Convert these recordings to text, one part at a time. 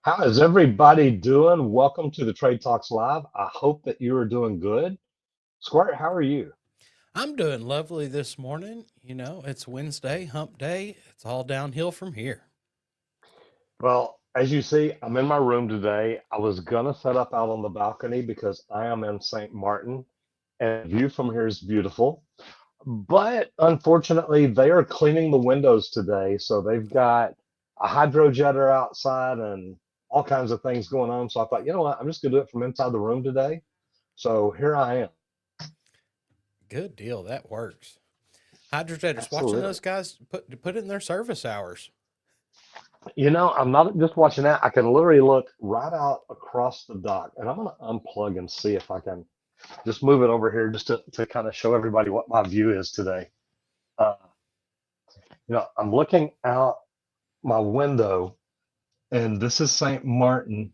How is everybody doing? Welcome to the Trade Talks Live. I hope that you are doing good. Squirt, how are you? I'm doing lovely this morning. It's Wednesday, hump day. It's all downhill from here. Well, as you see, I'm in my room today. I was gonna set up out on the balcony because I am in St. Martin and the view from here is beautiful. But unfortunately, they are cleaning the windows today, so they've got a hydro jetter outside and all kinds of things going on. So I thought, you know what, I'm just gonna do it from inside the room today. So here I am. Good deal. That works. Hydrojetter's watching Absolutely. those guys put in their service hours. I'm not just watching that. I can literally look right out across the dock, and I'm going to unplug and see if I can just move it over here just to kind of show everybody what my view is today. Uh, I'm looking out my window, and this is St. Martin.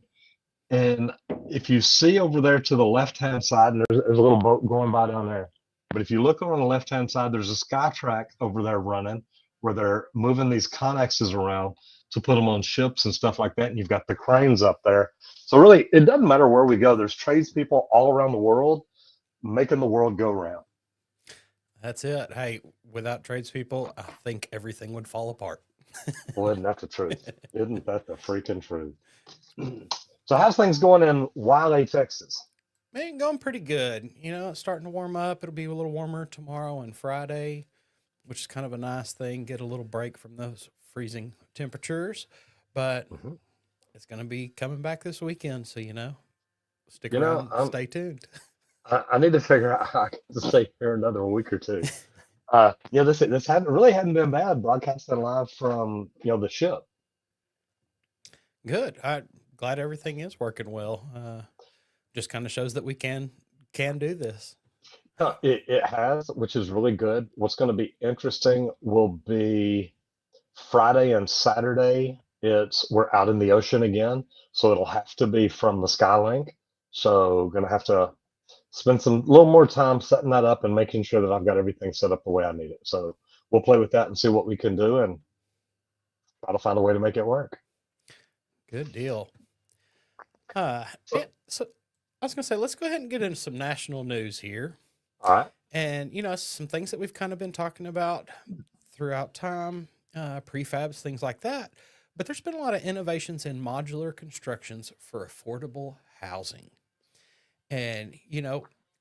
And if you see over there to the left-hand side, and there's a little boat going by down there. But if you look on the left-hand side, there's a SkyTrack over there running where they're moving these connexes around to put them on ships and stuff like that. And you've got the cranes up there. So really, it doesn't matter where we go. There's tradespeople all around the world making the world go round. That's it. Hey, without tradespeople, I think everything would fall apart. Well, isn't that the truth? Isn't that the freaking truth? So how's things going in Wiley, Texas? Man, going pretty good. It's starting to warm up. It'll be a little warmer tomorrow and Friday, which is kind of a nice thing. Get a little break from those freezing temperatures. But Mhm. it's going to be coming back this weekend. So, stick You know, around, I'm stay tuned. I need to figure out how I can stay here another week or two. This hadn't been bad broadcasting live from the ship. Good. I'm glad everything is working well. Just kind of shows that we can do this. It has, which is really good. What's going to be interesting will be Friday and Saturday. We're out in the ocean again, so it'll have to be from the Skylink. So going to have to spend some little more time setting that up and making sure that I've got everything set up the way I need it. So we'll play with that and see what we can do and try to find a way to make it work. Good deal. So, Yeah. So I was gonna say, let's go ahead and get into some national news here, all right. and some things that we've kind of been talking about throughout time, prefabs, things like that. But there's been a lot of innovations in modular constructions for affordable housing. And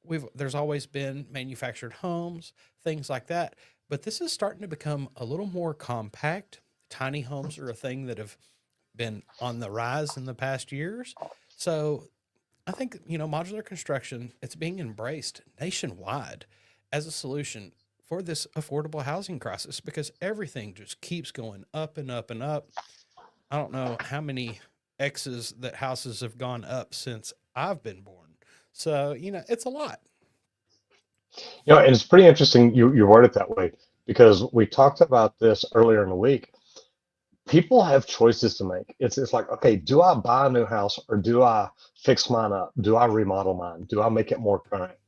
we've there's always been manufactured homes, things like that, but this is starting to become a little more compact. Tiny homes are a thing that have been on the rise in the past years. So I think modular construction, it's being embraced nationwide as a solution for this affordable housing crisis because everything just keeps going up and up and up. I don't know how many X's that houses have gone up since I've been born. So, it's a lot. And it's pretty interesting you word it that way because we talked about this earlier in the week. People have choices to make. It's like, okay, do I buy a new house or do I fix mine up? Do I remodel mine? Do I make it more current?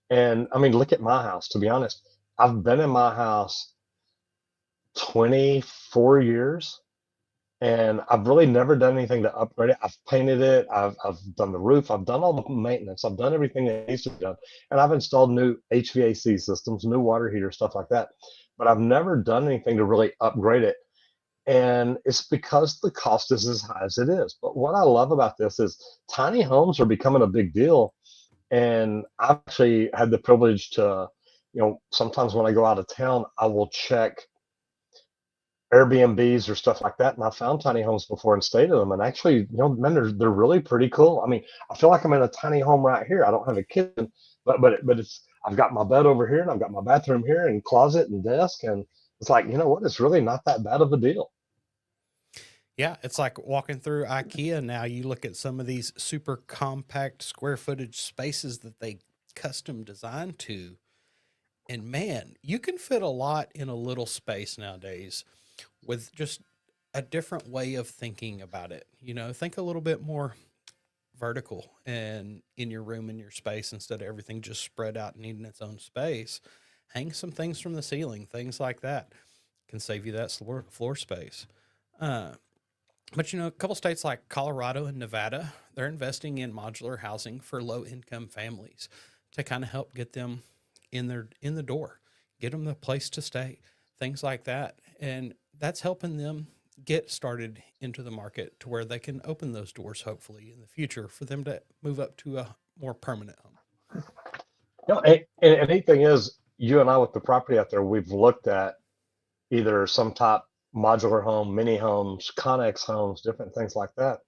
And I mean, look at my house. To be honest, I've been in my house 24 years and I've really never done anything to upgrade it. I've painted it, I've done the roof, I've done all the maintenance, I've done everything that needs to be done, and I've installed new HVAC systems, new water heater, stuff like that. But I've never done anything to really upgrade it. And it's because the cost is as high as it is. But what I love about this is tiny homes are becoming a big deal. And I've actually had the privilege to, sometimes when I go out of town, I will check Airbnbs or stuff like that. And I found tiny homes before and stayed in them. And actually, man, they're really pretty cool. I mean, I feel like I'm in a tiny home right here. I don't have a kitchen, but it's I've got my bed over here and I've got my bathroom here and closet and desk. And it's like, you know what? It's really not that bad of a deal. Yeah, it's like walking through IKEA now. You look at some of these super compact square footage spaces that they custom designed to, and man, you can fit a lot in a little space nowadays with just a different way of thinking about it. Think a little bit more vertical and in your room, in your space, instead of everything just spread out and needing its own space. Hang some things from the ceiling, things like that can save you that floor space. Uh, But a couple states like Colorado and Nevada, they're investing in modular housing for low income families to kind of help get them in the door, get them the place to stay, things like that. And that's helping them get started into the market to where they can open those doors hopefully in the future for them to move up to a more permanent home. And neat thing is, you and I with the property out there, we've looked at either some top modular home, mini homes, Connex homes, different things like that.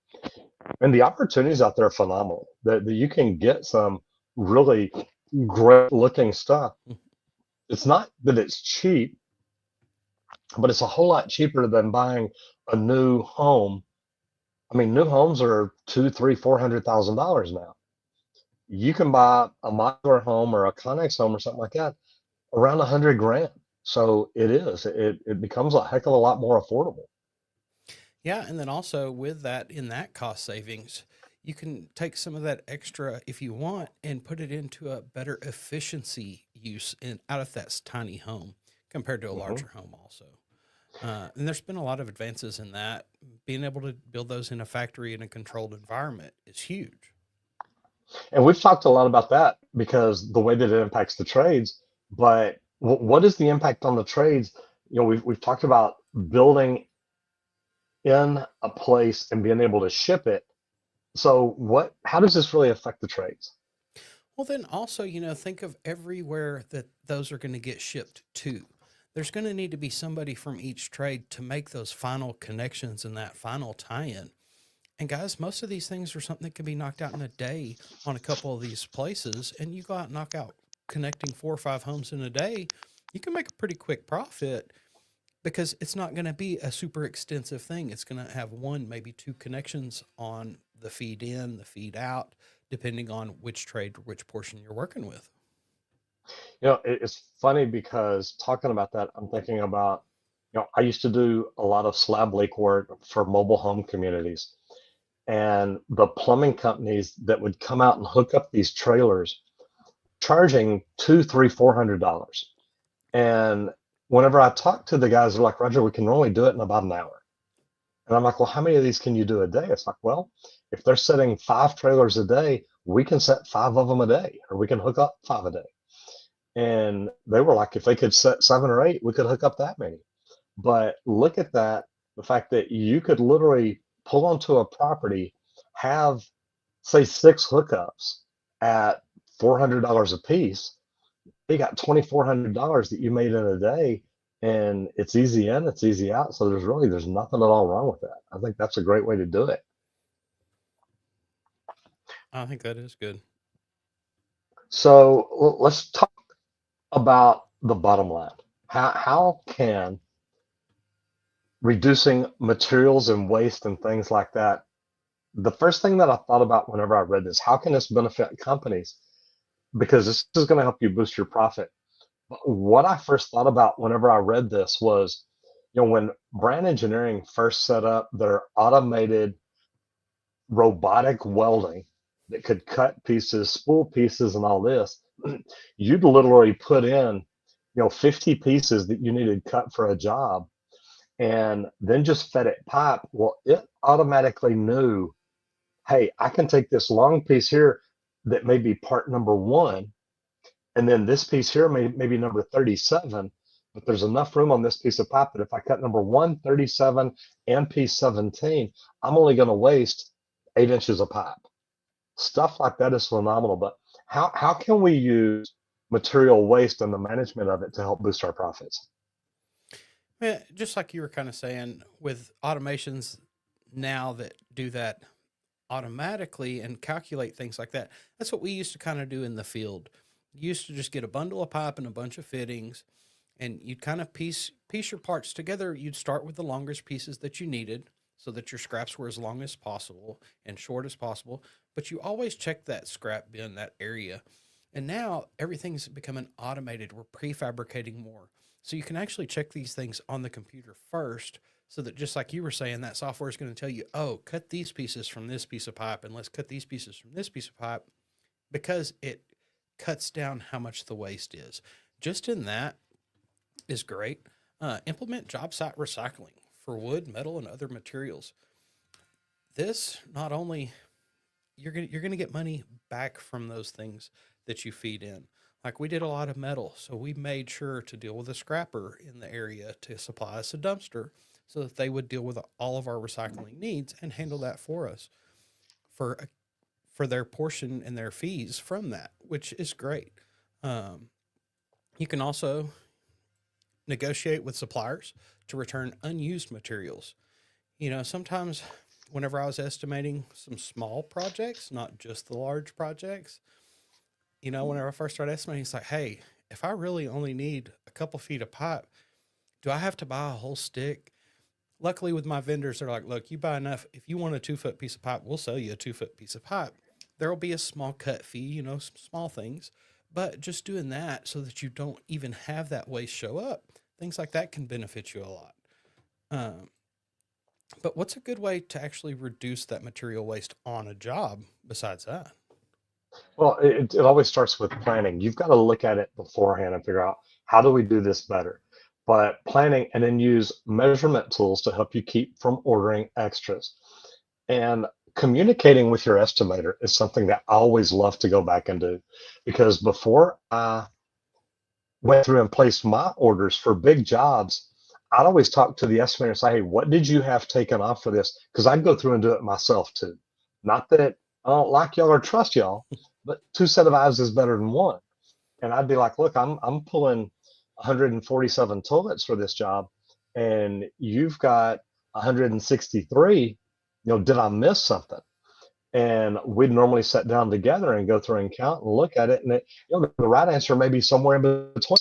And the opportunities out there are phenomenal. That you can get some really great looking stuff. It's not that it's cheap, but it's a whole lot cheaper than buying a new home. I mean, new homes are two, three, $400,000 now. You can buy a modular home or a Connex home or something like that around 100 grand. So it becomes a heck of a lot more affordable. Yeah, and then also with that, in that cost savings, you can take some of that extra if you want and put it into a better efficiency use in out of that tiny home compared to a Mhm. larger home also. And there's been a lot of advances in that. Being able to build those in a factory in a controlled environment is huge. And we've talked a lot about that because the way that it impacts the trades. But what is the impact on the trades? We've talked about building in a place and being able to ship it. So how does this really affect the trades? Well, then also, think of everywhere that those are going to get shipped to. There's going to need to be somebody from each trade to make those final connections and that final tie in. And guys, most of these things are something that can be knocked out in a day on a couple of these places. And you go out and knock out connecting 4 or 5 homes in a day, you can make a pretty quick profit because it's not going to be a super extensive thing. It's going to have one, maybe two connections on the feed in, the feed out, depending on which trade or which portion you're working with. It's funny because talking about that, I'm thinking about, I used to do a lot of slab leak work for mobile home communities. And the plumbing companies that would come out and hook up these trailers charging two, three, $400. And whenever I talk to the guys, they're like, Roger, we can only do it in about an hour. And I'm like, well, how many of these can you do a day? It's like, well, if they're setting 5 trailers a day, we can set 5 of them a day, or we can hook up 5 a day. And they were like, if they could set 7 or 8, we could hook up that many. But look at that, the fact that you could literally pull onto a property, have, say, 6 hookups at $400 a piece. You got $2,400 that you made in a day, and it's easy in, it's easy out. So there's nothing at all wrong with that. I think that's a great way to do it. I think that is good. So let's talk about the bottom line. How can reducing materials and waste and things like that, the first thing that I thought about whenever I read this, how can this benefit companies? Because this is going to help you boost your profit. But what I first thought about whenever I read this was, when Brand Engineering first set up their automated robotic welding that could cut pieces, spool pieces, and all this, you'd literally put in, 50 pieces that you needed cut for a job and then just fed it pipe. Well, it automatically knew, hey, I can take this long piece here that may be part number one, and then this piece here may be number 37, but there's enough room on this piece of pipe that if I cut number 137 and piece 17, I'm only going to waste 8 inches of pipe. Stuff like that is phenomenal. But how can we use material waste and the management of it to help boost our profits? Yeah, just like you were kind of saying with automations now that do that automatically and calculate things like that. That's what we used to kind of do in the field. You used to just get a bundle of pipe and a bunch of fittings, and you'd kind of piece your parts together. You'd start with the longest pieces that you needed so that your scraps were as long as possible and short as possible. But you always check that scrap bin, that area. And now everything's becoming automated. We're prefabricating more. So you can actually check these things on the computer first so that just like you were saying, that software is going to tell you, oh, cut these pieces from this piece of pipe and let's cut these pieces from this piece of pipe because it cuts down how much the waste is. Just in that is great. Implement job site recycling for wood, metal, and other materials. this not only you're gonna get money back from those things that you feed in. Like we did a lot of metal, so we made sure to deal with a scrapper in the area to supply us a dumpster so that they would deal with all of our recycling needs and handle that for us for for their portion and their fees from that, which is great. Um, you can also negotiate with suppliers to return unused materials. Sometimes whenever I was estimating some small projects, not just the large projects, whenever I first started estimating, it's like, hey, if I really only need a couple feet of pipe, do I have to buy a whole stick? Luckily, with my vendors, they're like, look, you buy enough. If you want a 2 foot piece of pipe, we'll sell you a 2 foot piece of pipe. There will be a small cut fee, some small things, but just doing that so that you don't even have that waste show up, things like that can benefit you a lot. Um, but what's a good way to actually reduce that material waste on a job besides that? Well, it always starts with planning. You've got to look at it beforehand and figure out how do we do this better. But planning and then use measurement tools to help you keep from ordering extras. And communicating with your estimator is something that I always love to go back and do because before I went through and placed my orders for big jobs, I'd always talk to the estimator and say, hey, what did you have taken off for this? Because I'd go through and do it myself too. Not that I don't like y'all or trust y'all, but two set of eyes is better than one. And I'd be like, look, I'm pulling 147 toilets for this job, and you've got 163. Did I miss something? And we'd normally sit down together and go through and count and look at it. And the right answer may be somewhere in between.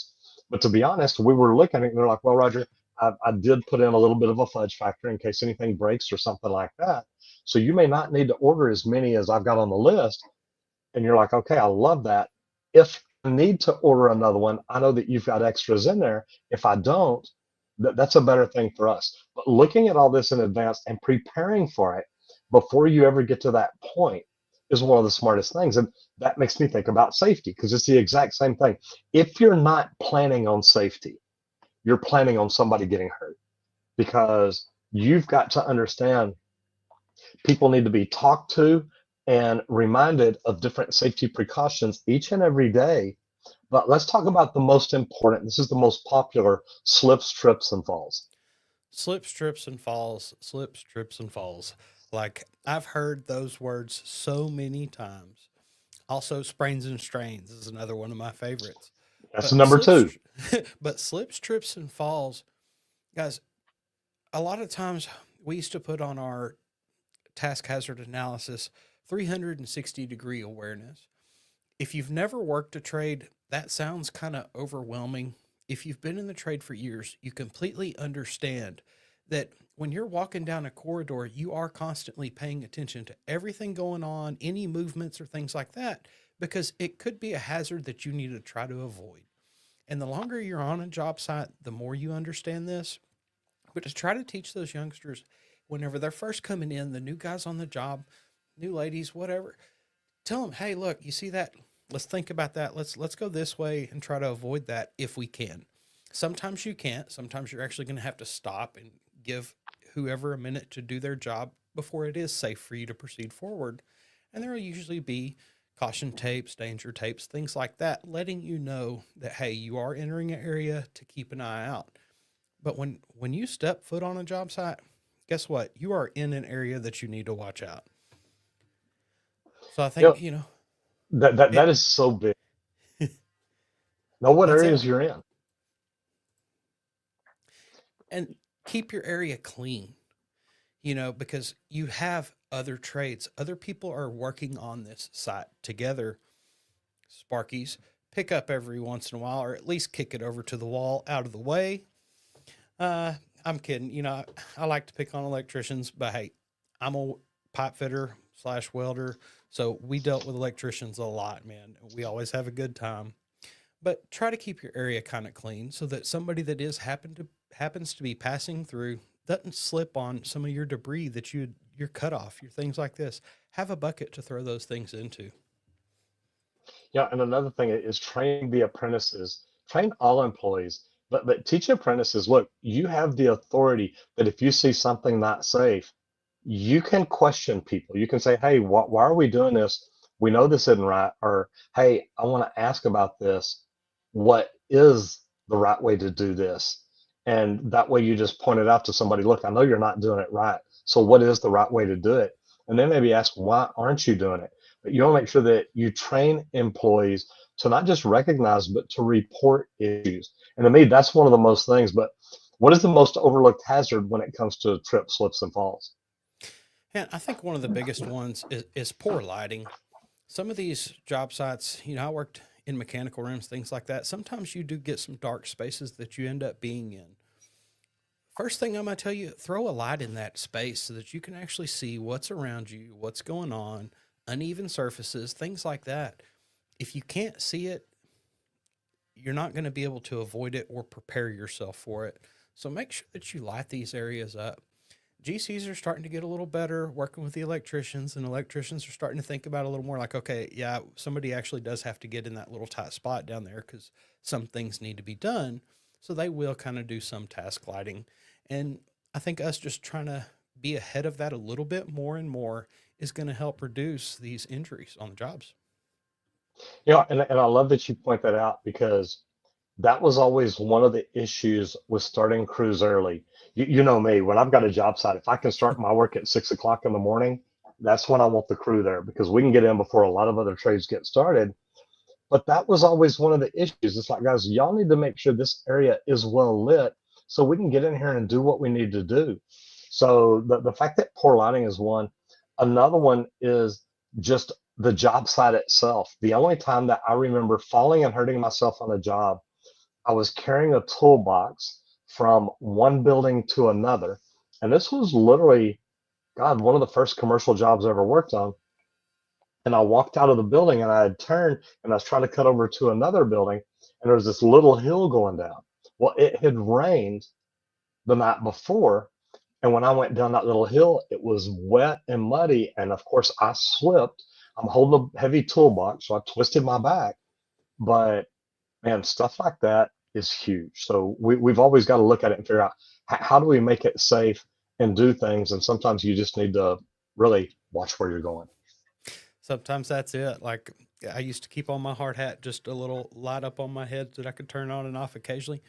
But to be honest, we were looking at it and they're like, well, Roger, I did put in a little bit of a fudge factor in case anything breaks or something like that. So you may not need to order as many as I've got on the list. And you're like, okay, I love that. If I need to order another one, I know that you've got extras in there. If I don't, that's a better thing for us. But looking at all this in advance and preparing for it before you ever get to that point is one of the smartest things. And that makes me think about safety because it's the exact same thing. If you're not planning on safety, you're planning on somebody getting hurt because you've got to understand people need to be talked to and reminded of different safety precautions each and every day. But let's talk about the most important. This is the most popular: slips, trips, and falls. Slips, trips, and falls, slips, trips, and falls. Like I've heard those words so many times. Also, sprains and strains is another one of my favorites. That's But number two. but slips, trips, and falls, guys. A lot of times we used to put on our task hazard analysis 360-degree awareness. If you've never worked a trade, that sounds kind of overwhelming. If you've been in the trade for years, you completely understand that when you're walking down a corridor, you are constantly paying attention to everything going on, any movements or things like that, because it could be a hazard that you need to try to avoid. And the longer you're on a job site, the more you understand this. But to try to teach those youngsters whenever they're first coming in, the new guys on the job, new ladies, whatever, tell them, hey, look, you see that? Let's think about that. Let's go this way and try to avoid that if we can. Sometimes you can't. Sometimes you're actually going to have to stop and give whoever a minute to do their job before it is safe for you to proceed forward. And there will usually be caution tapes, danger tapes, things like that, letting you know that hey, you are entering an area to keep an eye out. But when you step foot on a job site, guess what? You are in an area that you need to watch out. So I You know, think, that it is so big. Know what that's it. areas you're in. And keep your area clean, because you have other trades. Other people are working on this site together. Sparkies, pick up every once in a while, or at least kick it over to the wall out of the way. Uh, I'm kidding. I like to pick on electricians, but hey, I'm a pipe fitter slash welder. So we dealt with electricians a lot, man. We always have a good time. But try to keep your area kind of clean so that somebody that happens to be passing through doesn't slip on some of your debris that your cut off, your things like this. Have a bucket to throw those things into. Yeah, and another thing is train the apprentices, train all employees, but teach apprentices, look, you have the authority that if you see something not safe, you can question people. You can say, hey, why are we doing this? We know this isn't right. Or, hey, I want to ask about this. What is the right way to do this? And that way you just point it out to somebody, look, I know you're not doing it right. So what is the right way to do it? And then maybe ask, why aren't you doing it? But you want to make sure that you train employees to not just recognize, but to report issues. And to me, that's one of the most things. But what is the most overlooked hazard when it comes to trips, slips, and falls? And I think one of the biggest ones is poor lighting. Some of these job sites, I worked in mechanical rooms, things like that. Sometimes you do get some dark spaces that you end up being in. First thing I'm going to tell you, throw a light in that space so that you can actually see what's around you, what's going on, uneven surfaces, things like that. If you can't see it, you're not going to be able to avoid it or prepare yourself for it. So make sure that you light these areas up. GCs are starting to get a little better working with the electricians, and electricians are starting to think about it a little more like, okay, yeah, somebody actually does have to get in that little tight spot down there because some things need to be done. So they will kind of do some task lighting. And I think us just trying to be ahead of that a little bit more and more is going to help reduce these injuries on the jobs. And I love that you point that out because that was always one of the issues with starting crews early. You know me, when I've got a job site, if I can start my work at 6 o'clock in the morning, that's when I want the crew there because we can get in before a lot of other trades get started. But that was always one of the issues. It's like, guys, y'all need to make sure this area is well lit so we can get in here and do what we need to do. So the fact that poor lighting is one. Another one is just the job site itself. The only time that I remember falling and hurting myself on a job, I was carrying a toolbox from one building to another. And this was literally, God, one of the first commercial jobs I ever worked on. And I walked out of the building and I had turned and I was trying to cut over to another building and there was this little hill going down. Well, it had rained the night before. And when I went down that little hill, it was wet and muddy. And of course, I slipped. I'm holding a heavy toolbox, so I twisted my back. But man, stuff like that is huge. So we've always got to look at it and figure out how do we make it safe and do things. And sometimes you just need to really watch where you're going. Sometimes that's it. Like I used to keep on my hard hat just a little light up on my head that I could turn on and off occasionally.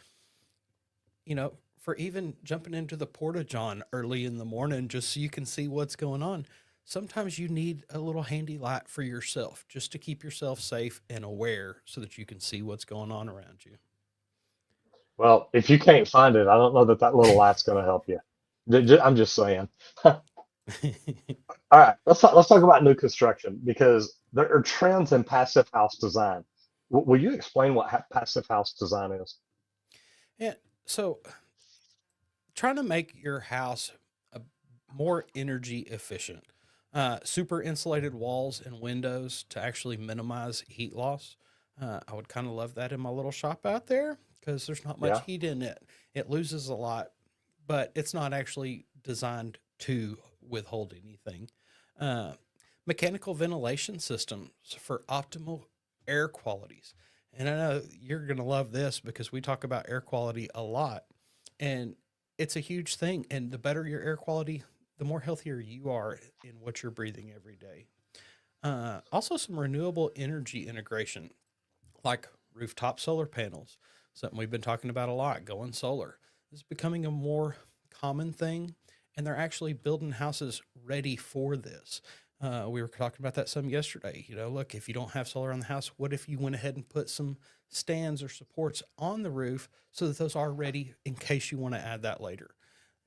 For even jumping into the porta john early in the morning just so you can see what's going on. Sometimes you need a little handy light for yourself just to keep yourself safe and aware so that you can see what's going on around Well, if you can't find it, I don't know that that little light's going to help you. I'm just saying. All you. right, let's talk about new construction because there are trends in passive house design. Will you explain what passive house design is? Yeah. So trying to make your house a more energy efficient. Super insulated walls and windows to actually minimize heat loss. I would kind of love that in my little shop out there because there's not much Yeah. heat in it. It loses a lot, but it's not actually designed to withhold anything. Uh, Mechanical ventilation systems for optimal air qualities. And I know you're going to love this because we talk about air quality a lot. And it's a huge thing. And the better your air quality, the more healthier you are in what you're breathing every day. Also, some renewable energy integration, like rooftop solar panels, something we've been talking about a lot, going solar. This is becoming a more common thing, and they're actually building houses ready for this. We were talking about that some yesterday. Look, if you don't have solar on the house, what if you went ahead and put some stands or supports on the roof so that those are ready in case you want to add that later?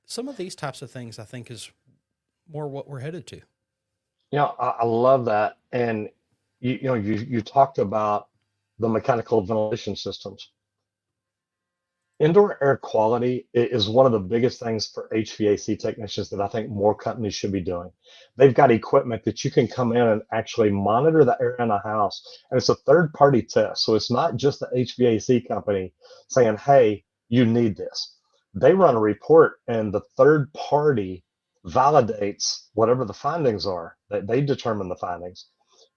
Some of these types of things I think is more what we're headed to. I love that. And you talked about the mechanical ventilation systems. Indoor air quality is one of the biggest things for HVAC technicians that I think more companies should be doing. They've got equipment that you can come in and actually monitor the air in a house, and it's a third party test. So it's not just the HVAC company saying, hey, you need this. They run a report, and the third party validates whatever the findings are, that they determine the findings.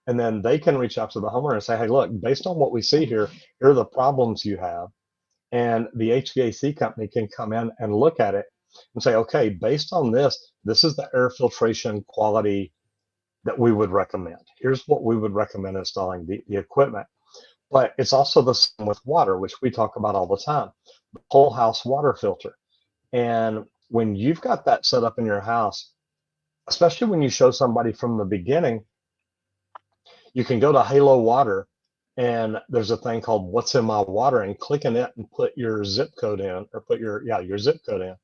And then they can reach out to the homeowner and say, hey, look, based on what we see here are the problems you have, and the HVAC company can come in and look at it and say, okay, based on this, this is the air filtration quality that we would recommend. Here's what we would recommend installing the equipment. But it's also the same with water, which we talk about all the time, the whole house water filter. And when you've got that set up in your house, especially when you show somebody from the beginning, you can go to Halo Water and there's a thing called What's in My Water, and click in it and put your zip code in, or put your zip code in,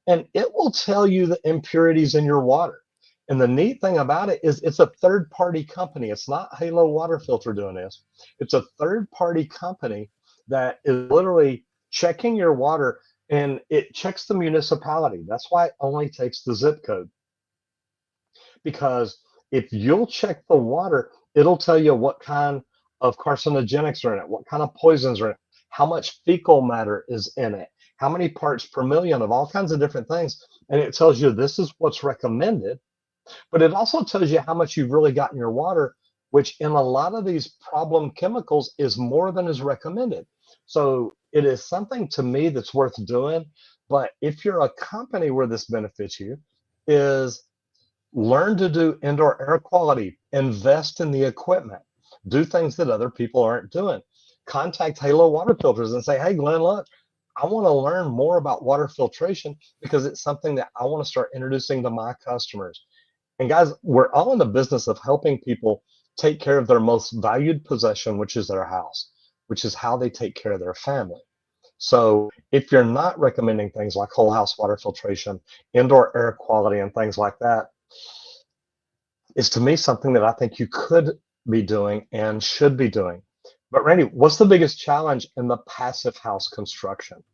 and it will tell you the impurities in your water. And the neat thing about it is it's a third party company. It's not Halo Water Filter doing this. It's a third party company that is literally checking your water, and it checks the municipality. That's why it only takes the zip code, because if you'll check the water, it'll tell you what kind of carcinogenics are in it, what kind of poisons are in it, how much fecal matter is in it, how many parts per million of all kinds of different things. And it tells you this is what's recommended, but it also tells you how much you've really got in your water, which in a lot of these problem chemicals is more than is recommended. So it is something to me that's worth doing. But if you're a company where this benefits you, is learn to do indoor air quality, invest in the equipment, do things that other people aren't doing. Contact Halo Water Filters and say, hey, Glenn, look, I want to learn more about water filtration because it's something that I want to start introducing to my customers. And guys, we're all in the business of helping people take care of their most valued possession, which is their house, which is how they take care of their family. So if you're not recommending things like whole house water filtration, indoor air quality, and things like that, it's to me something that I think you could be doing and should be doing. But Randy, what's the biggest challenge in the passive house construction?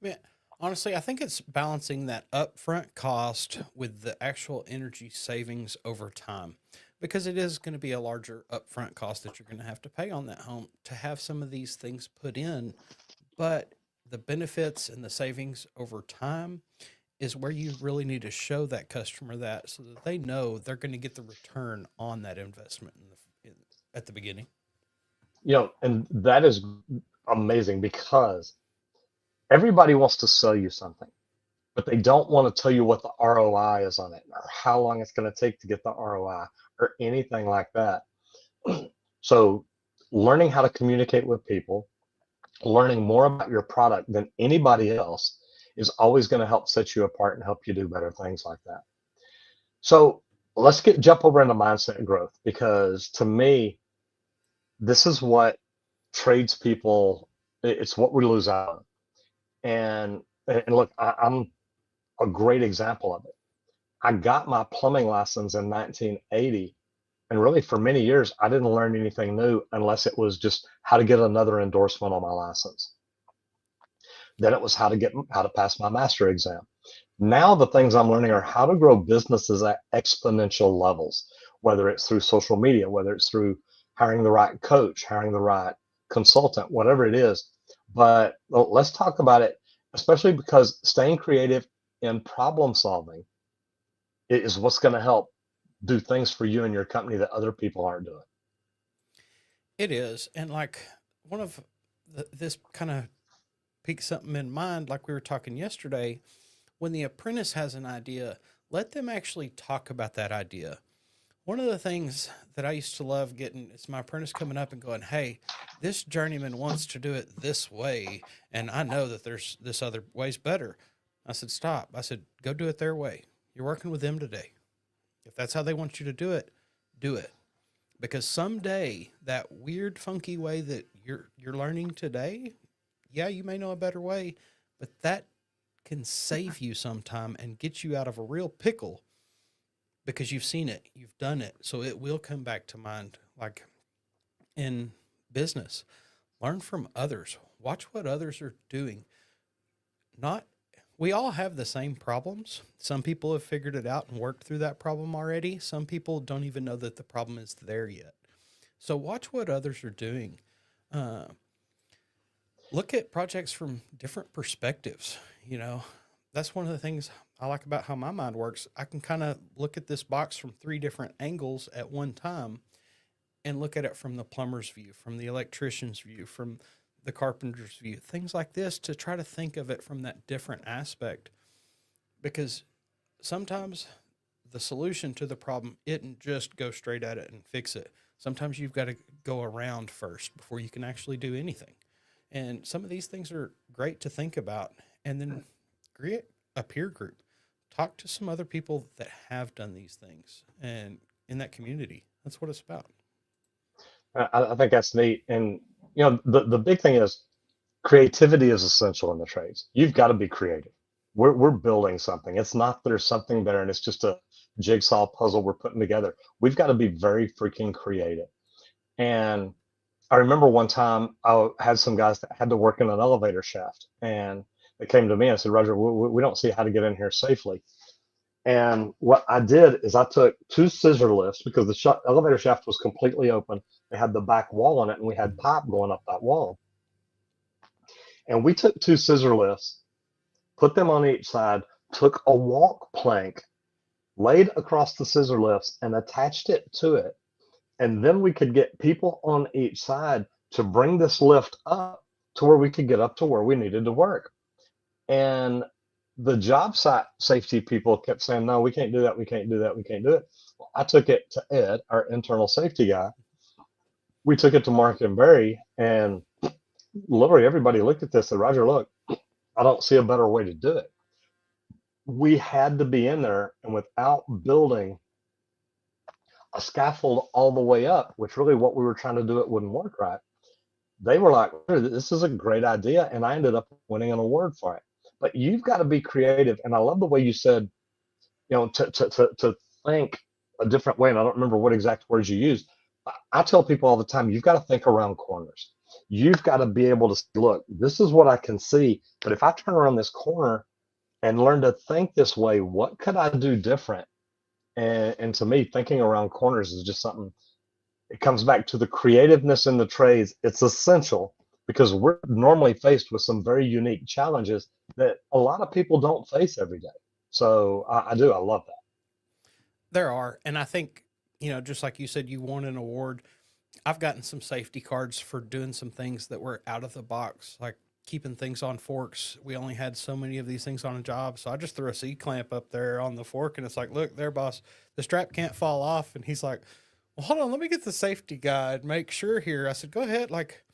Yeah, honestly, I think it's balancing that upfront cost with the actual energy savings over time, because it is going to be a larger upfront cost that you're going to have to pay on that home to have some of these things put in. But the benefits and the savings over time is where you really need to show that customer that, so that they know they're going to get the return on that investment at the beginning. And that is amazing because everybody wants to sell you something, but they don't want to tell you what the ROI is on it or how long it's going to take to get the ROI or anything like that. So, learning how to communicate with people, learning more about your product than anybody else is always going to help set you apart and help you do better things like that. So, let's jump over into mindset and growth, because to me, this is what tradespeople, it's what we lose out on. And look, I'm a great example of it. I got my plumbing license in 1980, and really for many years I didn't learn anything new unless it was just how to get another endorsement on my license. Then it was how to pass my master exam. Now the things I'm learning are how to grow businesses at exponential levels, whether it's through social media, whether it's through hiring the right coach, hiring the right consultant, whatever it is. But let's talk about it, especially because staying creative and problem solving is what's going to help do things for you and your company that other people aren't doing. It is. And like one of this kind of piques something in mind, like we were talking yesterday, when the apprentice has an idea, let them actually talk about that idea. One of the things that I used to love getting is my apprentice coming up and going, hey, this journeyman wants to do it this way. And I know that there's this other way's better. I said, stop. I said, go do it their way. You're working with them today. If that's how they want you to do it, do it. Because someday that weird, funky way that you're learning today, yeah, you may know a better way, but that can save you sometime and get you out of a real pickle because you've seen it, you've done it. So it will come back to mind. Like in business, learn from others, watch what others are doing. Not, we all have the same problems. Some people have figured it out and worked through that problem already. Some people don't even know that the problem is there yet. So watch what others are doing. Uh, Look at projects from different perspectives. You know, that's one of the things I like about how my mind works. I can kind of look at this box from three different angles at one time and look at it from the plumber's view, from the electrician's view, from the carpenter's view, things like this, to try to think of it from that different aspect. Because sometimes the solution to the problem isn't just go straight at it and fix it. Sometimes you've got to go around first before you can actually do anything. And some of these things are great to think about. And then create a peer group. Talk to some other people that have done these things and in that community. That's what it's about. I think that's neat. And the big thing is creativity is essential in the trades. You've got to be creative. We're building something. It's not there's something there and it's just a jigsaw puzzle we're putting together. We've got to be very freaking creative. And I remember one time I had some guys that had to work in an elevator shaft, and they came to me and said, "Roger, we don't see how to get in here safely." And what I did is I took two scissor lifts because the elevator shaft was completely open. They had the back wall on it, and we had pipe going up that wall. And we took two scissor lifts, put them on each side, took a walk plank, laid across the scissor lifts, and attached it to it. And then we could get people on each side to bring this lift up to where we could get up to where we needed to work. And the job site safety people kept saying, no, we can't do that. We can't do that. We can't do it. Well, I took it to Ed, our internal safety guy. We took it to Mark and Barry, and literally everybody looked at this and said, Roger, look, I don't see a better way to do it. We had to be in there, and without building a scaffold all the way up, which really what we were trying to do, it wouldn't work right. They were like, this is a great idea. And I ended up winning an award for it. But you've got to be creative. And I love the way you said, to think a different way. And I don't remember what exact words you used. I tell people all the time, you've got to think around corners. You've got to be able to say, look, this is what I can see. But if I turn around this corner and learn to think this way, what could I do different? And to me, thinking around corners is just something. It comes back to the creativeness in the trades. It's essential because we're normally faced with some very unique challenges that a lot of people don't face every day. So I love that. There are. And I think, just like you said, you won an award. I've gotten some safety cards for doing some things that were out of the box, like keeping things on forks. We only had so many of these things on a job. So I just threw a C clamp up there on the fork and it's like, look there, boss, the strap can't fall off. And he's like, well, hold on, let me get the safety guide, make sure here. I said, go ahead. Like,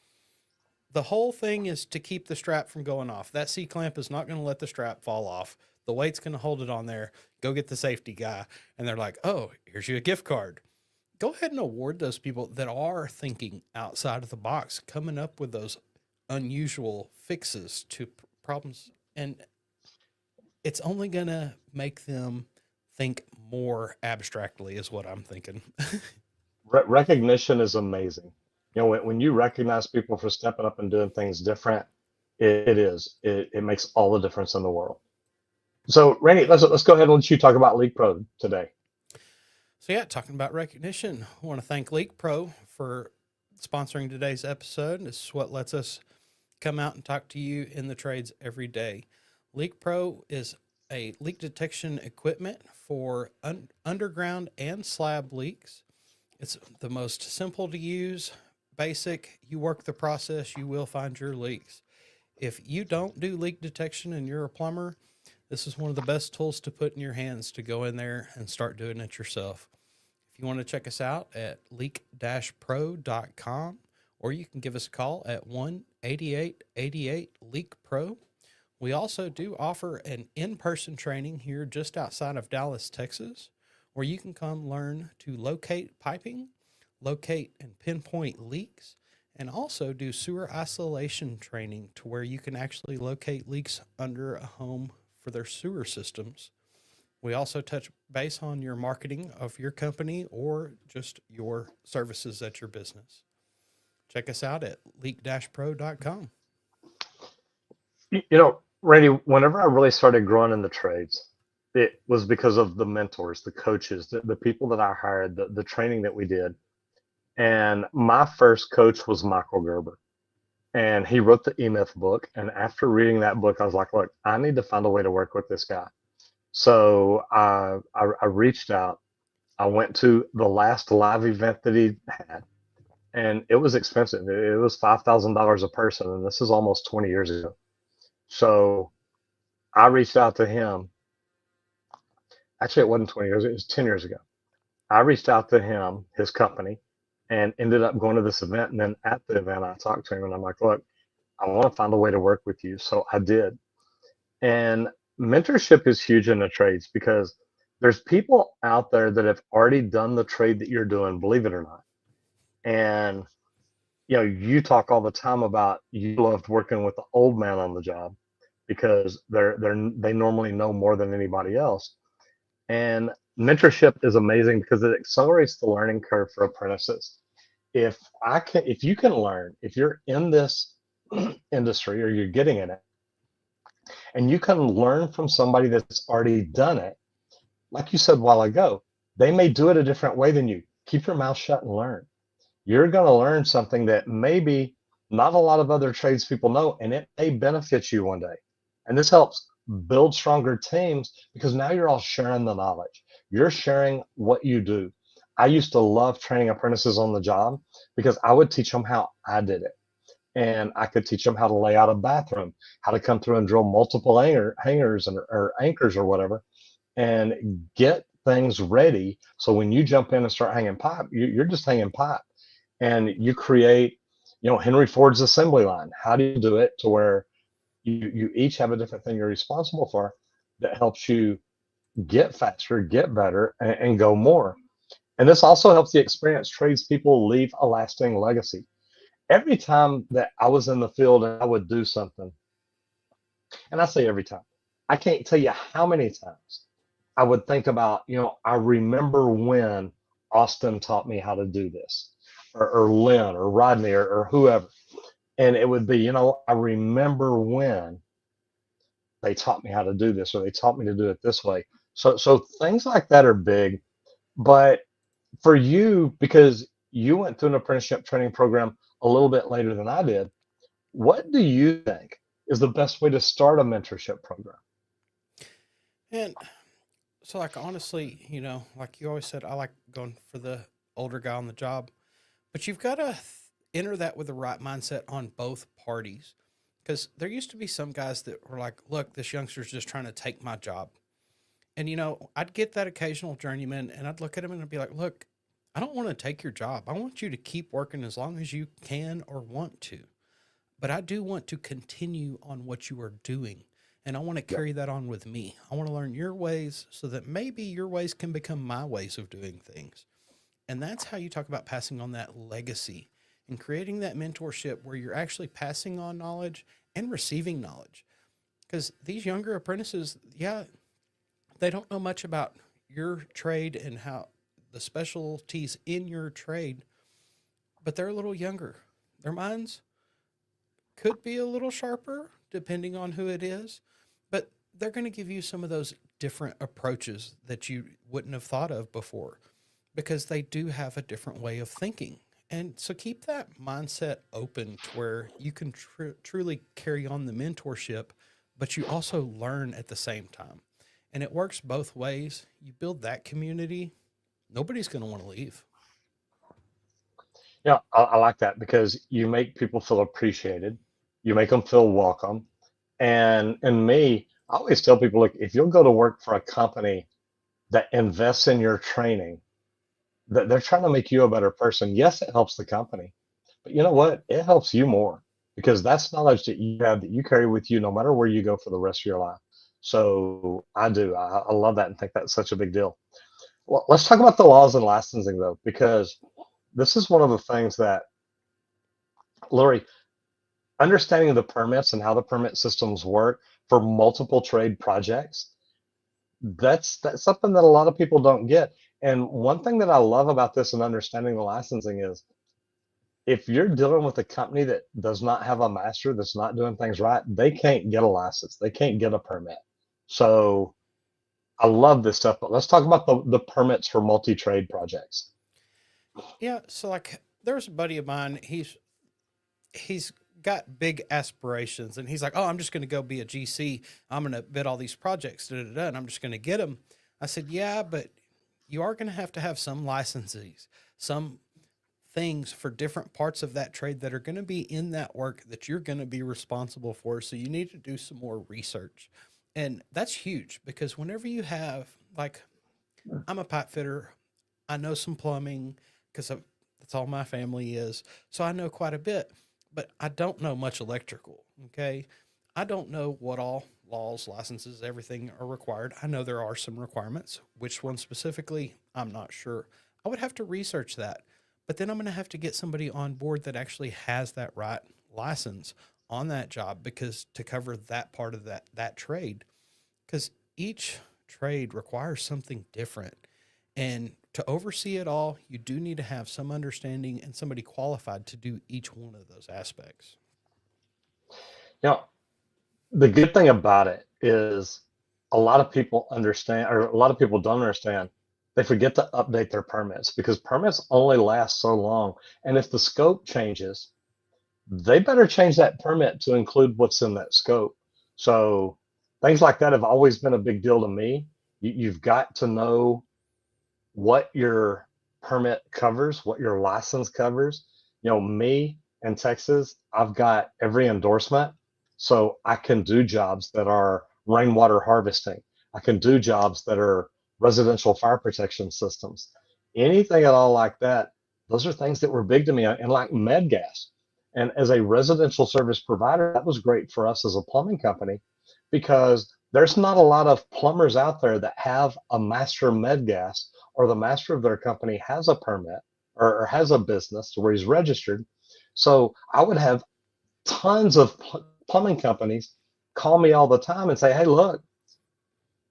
the whole thing is to keep the strap from going off. That C clamp is not going to let the strap fall off. The weight's going to hold it on there. Go get the safety guy. And they're like, oh, here's you a gift card. Go ahead and award those people that are thinking outside of the box, coming up with those unusual fixes to problems. And it's only going to make them think more abstractly, is what I'm thinking. Recognition is amazing. When you recognize people for stepping up and doing things different, it makes all the difference in the world. So Randy, let's go ahead and let you talk about Leak Pro today. So yeah, talking about recognition, I want to thank Leak Pro for sponsoring today's episode. This is what lets us come out and talk to you in the trades every day. Leak Pro is a leak detection equipment for underground and slab leaks. It's the most simple to use, basic. You work the process, you will find your leaks. If you don't do leak detection and you're a plumber, this is one of the best tools to put in your hands to go in there and start doing it yourself. If you want to check us out at leak-pro.com, or you can give us a call at 1-8888-LEAK-PRO. We also do offer an in-person training here just outside of Dallas, Texas, where you can come learn to locate piping, locate and pinpoint leaks, and also do sewer isolation training to where you can actually locate leaks under a home for their sewer systems. We also touch base on your marketing of your company or just your services at your business. Check us out at leak-pro.com. Randy, whenever I really started growing in the trades, it was because of the mentors, the coaches, the people that I hired, the training that we did. And my first coach was Michael Gerber. And he wrote the E-Myth book. And after reading that book, I was like, look, I need to find a way to work with this guy. So I reached out. I went to the last live event that he had. And it was expensive. It was $5,000 a person. And this is almost 20 years ago. So I reached out to him. Actually, it wasn't 20 years, it was 10 years ago. I reached out to him, his company, and ended up going to this event. And then at the event, I talked to him and I'm like, look, I want to find a way to work with you. So I did. And mentorship is huge in the trades because there's people out there that have already done the trade that you're doing, believe it or not. And you talk all the time about you loved working with the old man on the job because they normally know more than anybody else. And mentorship is amazing because it accelerates the learning curve for apprentices. If you can learn, if you're in this industry or you're getting in it, and you can learn from somebody that's already done it, like you said a while ago, they may do it a different way than you. Keep your mouth shut and learn. You're going to learn something that maybe not a lot of other tradespeople know, and it may benefit you one day. And this helps build stronger teams because now you're all sharing the knowledge. You're sharing what you do. I used to love training apprentices on the job because I would teach them how I did it. And I could teach them how to lay out a bathroom, how to come through and drill multiple hangers or anchors or whatever, and get things ready. So when you jump in and start hanging pipe, you're just hanging pipe and you create, Henry Ford's assembly line. How do you do it to where you each have a different thing you're responsible for that helps you get faster, get better, and go more. And this also helps the experienced tradespeople leave a lasting legacy. Every time that I was in the field and I would do something, and I say every time, I can't tell you how many times I would think about, I remember when Austin taught me how to do this, or Lynn, or Rodney, or whoever. And it would be, I remember when they taught me how to do this, or they taught me to do it this way. So things like that are big. But for you, because you went through an apprenticeship training program a little bit later than I did, what do you think is the best way to start a mentorship program? And so, like, honestly, like you always said, I like going for the older guy on the job, but you've got to enter that with the right mindset on both parties. Because there used to be some guys that were like, look, this youngster's just trying to take my job. And, I'd get that occasional journeyman and I'd look at him and I'd be like, look, I don't want to take your job. I want you to keep working as long as you can or want to. But I do want to continue on what you are doing. And I want to Yeah. carry that on with me. I want to learn your ways so that maybe your ways can become my ways of doing things. And that's how you talk about passing on that legacy and creating that mentorship where you're actually passing on knowledge and receiving knowledge. Because these younger apprentices, yeah, they don't know much about your trade and how the specialties in your trade, but they're a little younger. Their minds could be a little sharper depending on who it is, but they're going to give you some of those different approaches that you wouldn't have thought of before because they do have a different way of thinking. And so keep that mindset open to where you can truly carry on the mentorship, but you also learn at the same time. And it works both ways. You build that community, nobody's going to want to leave. Yeah, I like that because you make people feel appreciated, you make them feel welcome. And me, I always tell people, look, if you'll go to work for a company that invests in your training, that they're trying to make you a better person. Yes, it helps the company, but you know what? It helps you more because that's knowledge that you have that you carry with you no matter where you go for the rest of your life. So I do. I love that and think that's such a big deal. Well, let's talk about the laws and licensing though, because this is one of the things that, Lori, understanding the permits and how the permit systems work for multiple trade projects, that's something that a lot of people don't get. And one thing that I love about this and understanding the licensing is if you're dealing with a company that does not have a master, that's not doing things right, they can't get a license. They can't get a permit. So I love this stuff, but let's talk about the permits for multi-trade projects. Yeah, so like there's a buddy of mine, he's got big aspirations and he's like, "Oh, I'm just going to go be a GC. I'm going to bid all these projects, da, da, da, and I'm just going to get them." I said, "Yeah, but you are going to have some licenses, some things for different parts of that trade that are going to be in that work that you're going to be responsible for. So you need to do some more research." And that's huge because whenever you have like I'm a pipe fitter. I know some plumbing because that's all my family is. So I know quite a bit, but I don't know much electrical. Okay. I don't know what all laws, licenses, everything are required. I know there are some requirements. Which one specifically, I'm not sure. I would have to research that. But then I'm going to have to get somebody on board that actually has that right license on that job because to cover that part of that trade because each trade requires something different. And to oversee it all, you do need to have some understanding and somebody qualified to do each one of those aspects. You know, the good thing about it is a lot of people understand, or a lot of people don't understand. They forget to update their permits because permits only last so long. And if the scope changes, they better change that permit to include what's in that scope. So things like that have always been a big deal to me. You've got to know what your permit covers, what your license covers. You know, me in Texas, I've got every endorsement. So I can do jobs that are rainwater harvesting. I can do jobs that are residential fire protection systems. Anything at all like that, those are things that were big to me. And like med gas. And as a residential service provider, that was great for us as a plumbing company because there's not a lot of plumbers out there that have a master med gas or the master of their company has a permit or has a business where he's registered. So I would have tons of plumbing companies call me all the time and say, hey, look,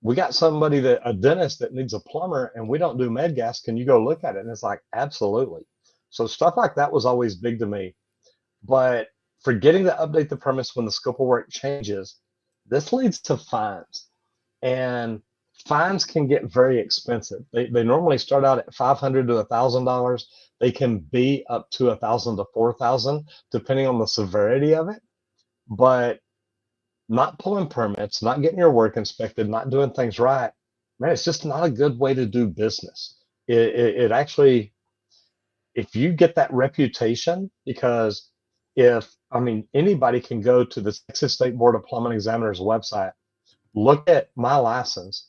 we got somebody a dentist that needs a plumber and we don't do med gas. Can you go look at it? And it's like, absolutely. So stuff like that was always big to me. But forgetting to update the permits when the scope of work changes, this leads to fines. And fines can get very expensive. They normally start out at $500 to $1,000. They can be up to $1,000 to $4,000, depending on the severity of it. But not pulling permits, not getting your work inspected, not doing things right, man, it's just not a good way to do business. It actually, if you get that reputation, because I mean, anybody can go to the Texas State Board of Plumbing Examiners website, look at my license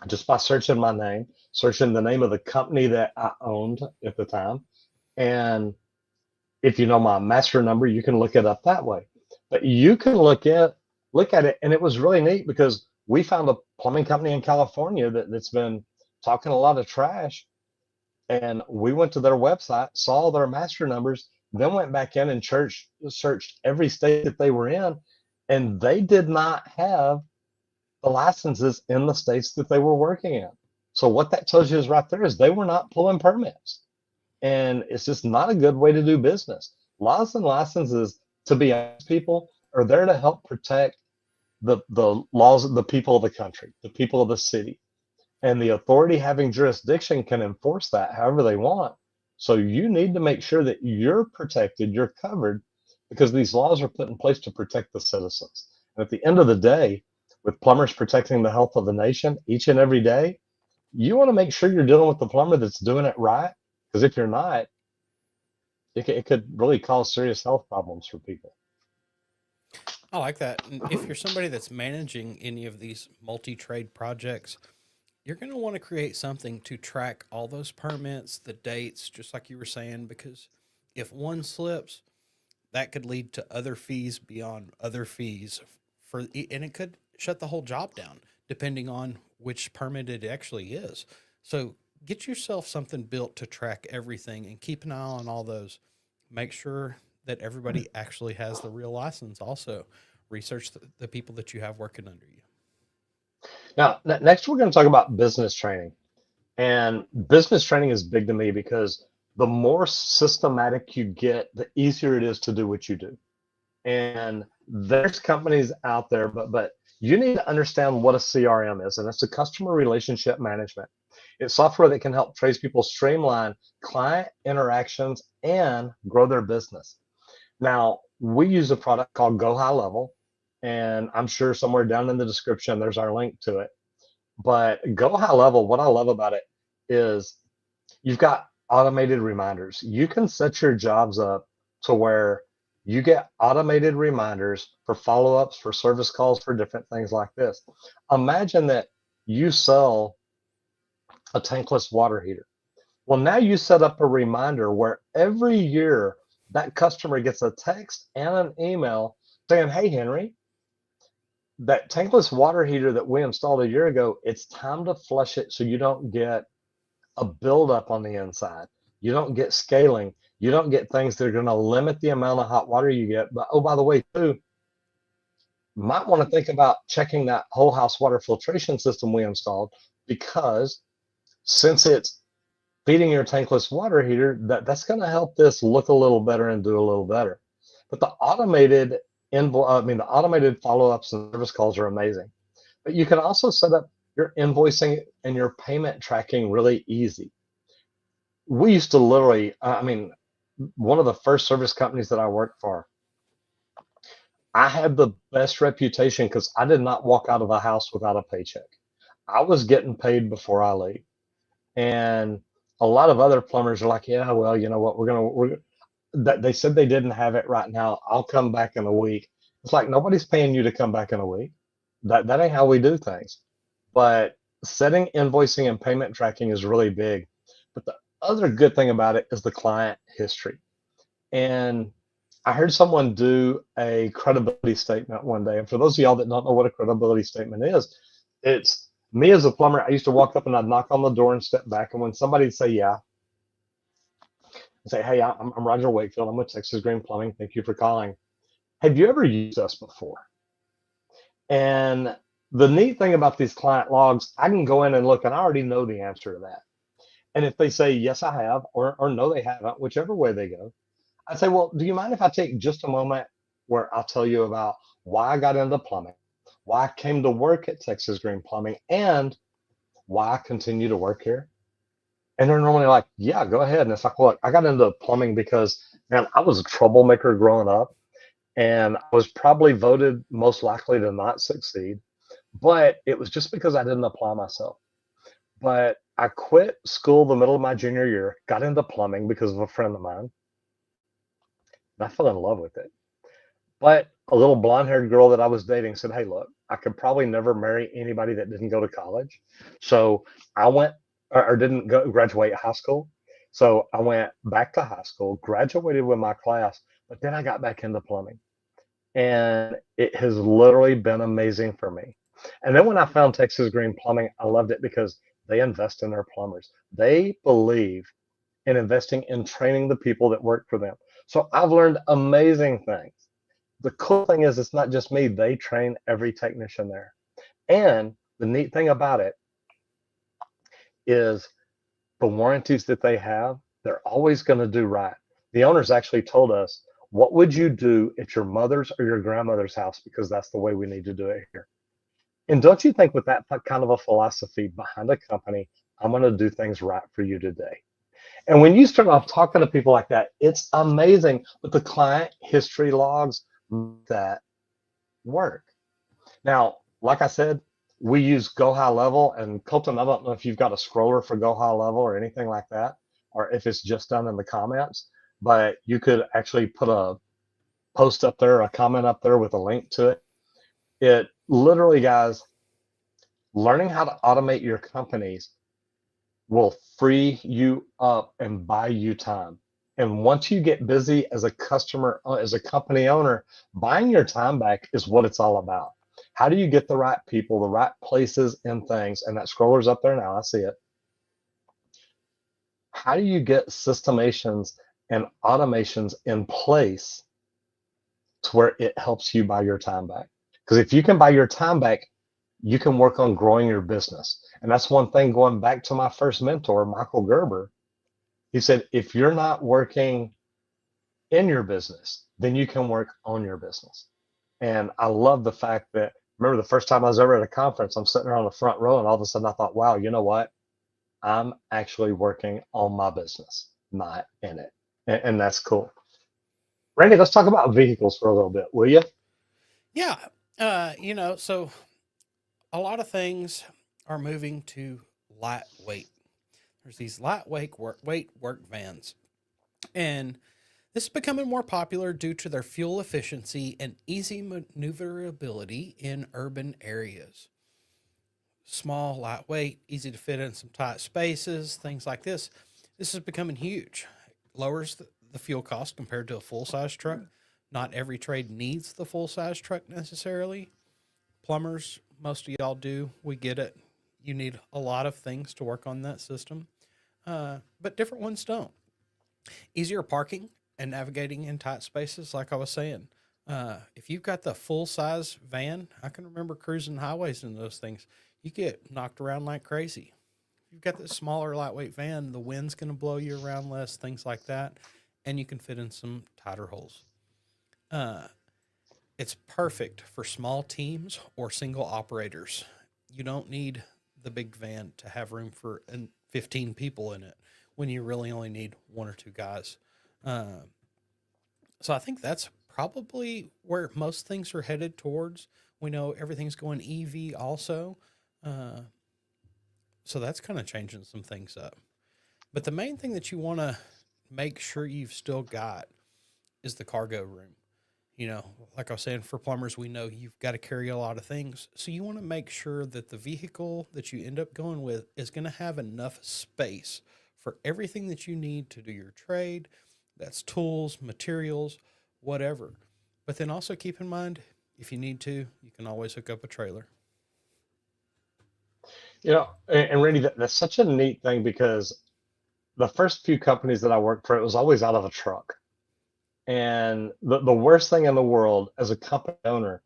just by searching my name, searching the name of the company that I owned at the time. And if you know my master number, you can look it up that way. But you can look at it, and it was really neat because we found a plumbing company in California that's been talking a lot of trash. And we went to their website, saw their master numbers, then went back in and searched every state that they were in, and they did not have the licenses in the states that they were working in. So what that tells you is right there is they were not pulling permits. And it's just not a good way to do business. Laws and licenses, to be honest, people are there to help protect the laws of the people of the country, the people of the city. And the authority having jurisdiction can enforce that however they want. So you need to make sure that you're protected, you're covered, because these laws are put in place to protect the citizens. And at the end of the day, with plumbers protecting the health of the nation each and every day, you want to make sure you're dealing with the plumber that's doing it right. Because if you're not, it could really cause serious health problems for people. I like that. And if you're somebody that's managing any of these multi trade projects, you're going to want to create something to track all those permits, the dates, just like you were saying, because if one slips, that could lead to other fees beyond other fees and it could shut the whole job down depending on which permit it actually is. So get yourself something built to track everything and keep an eye on all those. Make sure that everybody actually has the real license. Also, research the people that you have working under you. Now, next we're going to talk about business training. And business training is big to me because the more systematic you get, the easier it is to do what you do. And there's companies out there, but you need to understand what a CRM is, and it's a customer relationship management. It's software that can help tradespeople streamline client interactions and grow their business. Now, we use a product called Go High Level, and I'm sure somewhere down in the description there's our link to it. But Go High Level, what I love about it is you've got automated reminders. You can set your jobs up to where you get automated reminders for follow-ups, for service calls, for different things like this. Imagine that you sell a tankless water heater. Well, now you set up a reminder where every year that customer gets a text and an email saying, hey, Henry, that tankless water heater that we installed a year ago, it's time to flush it so you don't get a buildup on the inside. You don't get scaling. You don't get things that are going to limit the amount of hot water you get. But oh, by the way, too, you might want to think about checking that whole house water filtration system we installed, because since it's feeding your tankless water heater, that's going to help this look a little better and do a little better. But the automated the automated follow-ups and service calls are amazing. But you can also set up your invoicing and your payment tracking really easy. We used to literally, one of the first service companies that I worked for, I had the best reputation because I did not walk out of a house without a paycheck. I was getting paid before I leave. And a lot of other plumbers are like, yeah, well, you know what, they said they didn't have it right now. I'll come back in a week. It's like, nobody's paying you to come back in a week. That ain't how we do things. But setting invoicing and payment tracking is really big. But the other good thing about it is the client history. And I heard someone do a credibility statement one day. And for those of y'all that don't know what a credibility statement is, it's me as a plumber. I used to walk up and I'd knock on the door and step back. And when somebody'd say, yeah, I'd say, hey, I'm Roger Wakefield. I'm with Texas Green Plumbing. Thank you for calling. Have you ever used us before? And the neat thing about these client logs, I can go in and look and I already know the answer to that. And if they say, yes, I have, or no, they haven't, whichever way they go, I say, well, do you mind if I take just a moment where I'll tell you about why I got into plumbing, why I came to work at Texas Green Plumbing, and why I continue to work here? And they're normally like, yeah, go ahead. And it's like, look, I got into plumbing because, man, I was a troublemaker growing up, and I was probably voted most likely to not succeed, but it was just because I didn't apply myself. But I quit school the middle of my junior year, got into plumbing because of a friend of mine, and I fell in love with it. But a little blonde haired girl that I was dating said, hey, look, I could probably never marry anybody that didn't go to college. So I went, or didn't graduate high school. So I went back to high school, graduated with my class, but then I got back into plumbing. And it has literally been amazing for me. And then when I found Texas Green Plumbing, I loved it because they invest in their plumbers. They believe in investing in training the people that work for them. So I've learned amazing things. The cool thing is, it's not just me, they train every technician there. And the neat thing about it is the warranties that they have, they're always going to do right. The owners actually told us, what would you do at your mother's or your grandmother's house? Because that's the way we need to do it here. And don't you think, with that kind of a philosophy behind a company, I'm going to do things right for you today? And when you start off talking to people like that, it's amazing. But the client history logs that work. Now, like I said, we use Go High Level, and Colton, I don't know if you've got a scroller for Go High Level or anything like that, or if it's just done in the comments, but you could actually put a post up there, a comment up there with a link to it. It literally, guys, learning how to automate your companies will free you up and buy you time. And once you get busy as a customer, as a company owner, buying your time back is what it's all about. How do you get the right people, the right places and things? And that scroller's up there now, I see it. How do you get systemations and automations in place to where it helps you buy your time back? Because if you can buy your time back, you can work on growing your business. And that's one thing, going back to my first mentor, Michael Gerber. He said, if you're not working in your business, then you can work on your business. And I love the fact that, remember the first time I was ever at a conference, I'm sitting there on the front row, and all of a sudden I thought, wow, you know what? I'm actually working on my business, not in it. And that's cool. Randy, let's talk about vehicles for a little bit, will you? Yeah. So a lot of things are moving to lightweight. There's these lightweight work vans. And this is becoming more popular due to their fuel efficiency and easy maneuverability in urban areas. small, lightweight, easy to fit in some tight spaces, things like this. This is becoming huge. Lowers the fuel cost compared to a full size truck. Not every trade needs the full size truck necessarily. Plumbers, most of y'all do. We get it. You need a lot of things to work on that system, but different ones don't. Easier parking and navigating in tight spaces, like I was saying. If you've got the full size van, I can remember cruising highways in those things. You get knocked around like crazy. If you've got the smaller, lightweight van, the wind's going to blow you around less, things like that, and you can fit in some tighter holes. Uh, it's perfect for small teams or single operators. You don't need the big van to have room for 15 people in it when you really only need one or two guys. Uh, so I think that's probably where most things are headed towards. We know everything's going EV also. Uh, so that's kind of changing some things up. But the main thing that you want to make sure you've still got is the cargo room. You know, like I was saying, for plumbers, we know you've got to carry a lot of things. So you want to make sure that the vehicle that you end up going with is going to have enough space for everything that you need to do your trade. That's tools, materials, whatever. But then also keep in mind, if you need to, you can always hook up a trailer. And Randy, that's such a neat thing because the first few companies that I worked for, it was always out of a truck. And the worst thing in the world as a company owner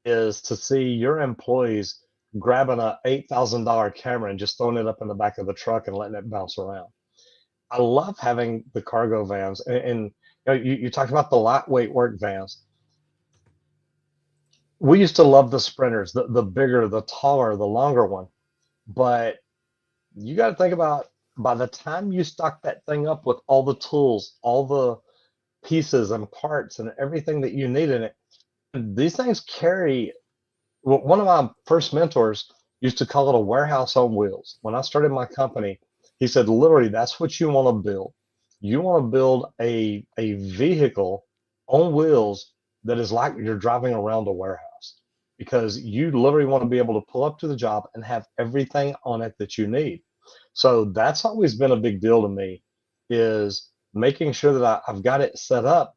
is to see your employees grabbing a $8,000 camera and just throwing it up in the back of the truck and letting it bounce around. I love having the cargo vans, and you talked about the lightweight work vans. We used to love the sprinters, the bigger, the taller, the longer one. But you got to think about by the time you stock that thing up with all the tools, all the pieces and parts and everything that you need in it, these things carry. Well, one of my first mentors used to call it a warehouse on wheels. When I started my company, he said, literally, that's what you want to build. You want to build a vehicle on wheels that is like you're driving around a warehouse because you literally want to be able to pull up to the job and have everything on it that you need. So that's always been a big deal to me is making sure that I've got it set up.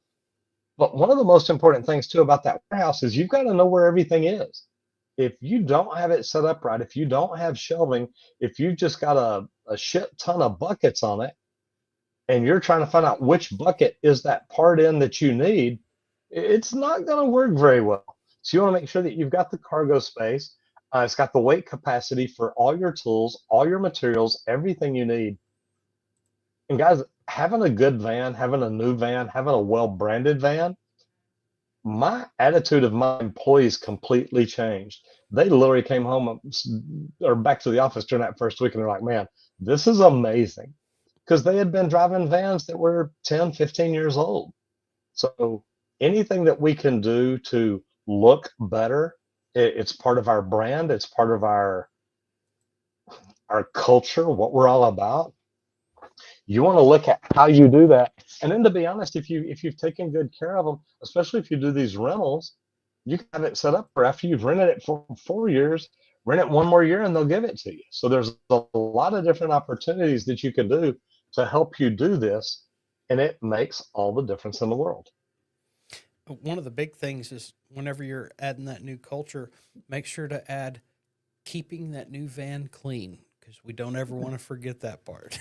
But one of the most important things too about that warehouse is you've got to know where everything is. If you don't have it set up right, if you don't have shelving, if you've just got a shit ton of buckets on it, and you're trying to find out which bucket is that part in that you need, it's not going to work very well. So you want to make sure that you've got the cargo space. It's got the weight capacity for all your tools, all your materials, everything you need. And guys, having a good van, having a new van, having a well branded van, my attitude of my employees completely changed. They literally came home or back to the office during that first week and they're like, man, this is amazing. Because they had been driving vans that were 10, 15 years old. So anything that we can do to look better, it's part of our brand, it's part of our culture, what we're all about. You want to look at how you do that. And then to be honest, if you've taken good care of them, especially if you do these rentals, you can have it set up for after you've rented it for 4 years, rent it one more year and they'll give it to you. So there's a lot of different opportunities that you can do to help you do this. And it makes all the difference in the world. One of the big things is whenever you're adding that new culture, make sure to add keeping that new van clean because we don't ever want to forget that part.